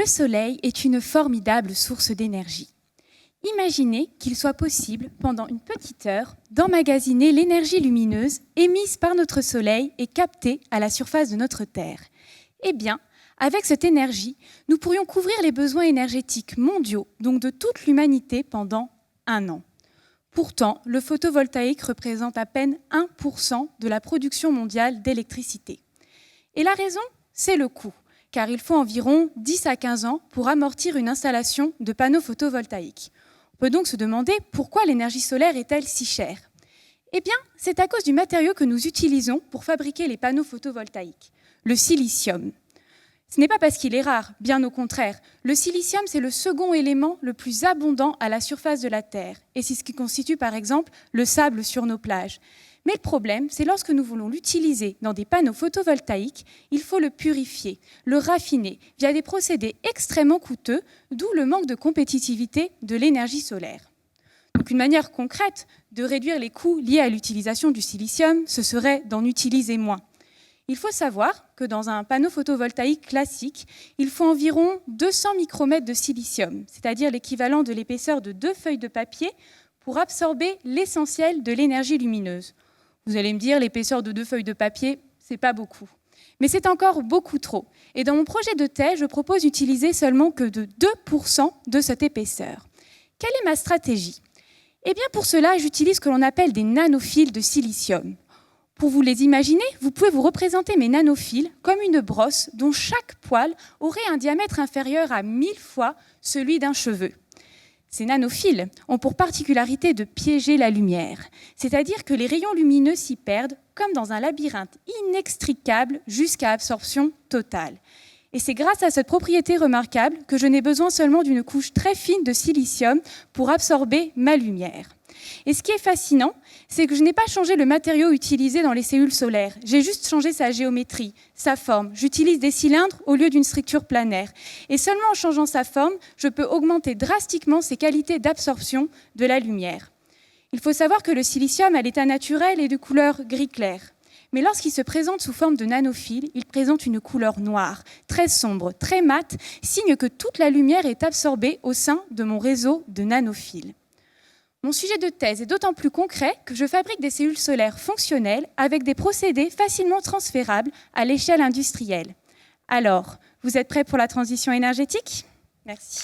Soleil est une formidable source d'énergie. Imaginez qu'il soit possible, pendant une petite heure, d'emmagasiner l'énergie lumineuse émise par notre Soleil et captée à la surface de notre Terre. Eh bien, avec cette énergie, nous pourrions couvrir les besoins énergétiques mondiaux, donc de toute l'humanité, pendant 1 an. Pourtant, le photovoltaïque représente à peine 1% de la production mondiale d'électricité. Et la raison, c'est le coût, car il faut environ 10 à 15 ans pour amortir une installation de panneaux photovoltaïques. On peut donc se demander pourquoi l'énergie solaire est-elle si chère ? Eh bien, c'est à cause du matériau que nous utilisons pour fabriquer les panneaux photovoltaïques, le silicium. Ce n'est pas parce qu'il est rare, bien au contraire. Le silicium, c'est le second élément le plus abondant à la surface de la Terre. Et c'est ce qui constitue, par exemple, le sable sur nos plages. Mais le problème, c'est lorsque nous voulons l'utiliser dans des panneaux photovoltaïques, il faut le purifier, le raffiner via des procédés extrêmement coûteux, d'où le manque de compétitivité de l'énergie solaire. Donc une manière concrète de réduire les coûts liés à l'utilisation du silicium, ce serait d'en utiliser moins. Il faut savoir que dans un panneau photovoltaïque classique, il faut environ 200 micromètres de silicium, c'est-à-dire l'équivalent de l'épaisseur de 2 feuilles de papier, pour absorber l'essentiel de l'énergie lumineuse. Vous allez me dire, l'épaisseur de 2 feuilles de papier, c'est pas beaucoup. Mais c'est encore beaucoup trop. Et dans mon projet de thèse, je propose d'utiliser seulement que de 2% de cette épaisseur. Quelle est ma stratégie ? Eh bien, pour cela, j'utilise ce que l'on appelle des nanophiles de silicium. Pour vous les imaginer, vous pouvez vous représenter mes nanophiles comme une brosse dont chaque poil aurait un diamètre inférieur à 1000 fois celui d'un cheveu. Ces nanophiles ont pour particularité de piéger la lumière, c'est-à-dire que les rayons lumineux s'y perdent comme dans un labyrinthe inextricable jusqu'à absorption totale. Et c'est grâce à cette propriété remarquable que je n'ai besoin seulement d'une couche très fine de silicium pour absorber ma lumière. Et ce qui est fascinant, c'est que je n'ai pas changé le matériau utilisé dans les cellules solaires. J'ai juste changé sa géométrie, sa forme. J'utilise des cylindres au lieu d'une structure planaire. Et seulement en changeant sa forme, je peux augmenter drastiquement ses qualités d'absorption de la lumière. Il faut savoir que le silicium, à l'état naturel, est de couleur gris clair. Mais lorsqu'il se présente sous forme de nanophiles, il présente une couleur noire, très sombre, très mate, signe que toute la lumière est absorbée au sein de mon réseau de nanophiles. Mon sujet de thèse est d'autant plus concret que je fabrique des cellules solaires fonctionnelles avec des procédés facilement transférables à l'échelle industrielle. Alors, vous êtes prêts pour la transition énergétique ? Merci.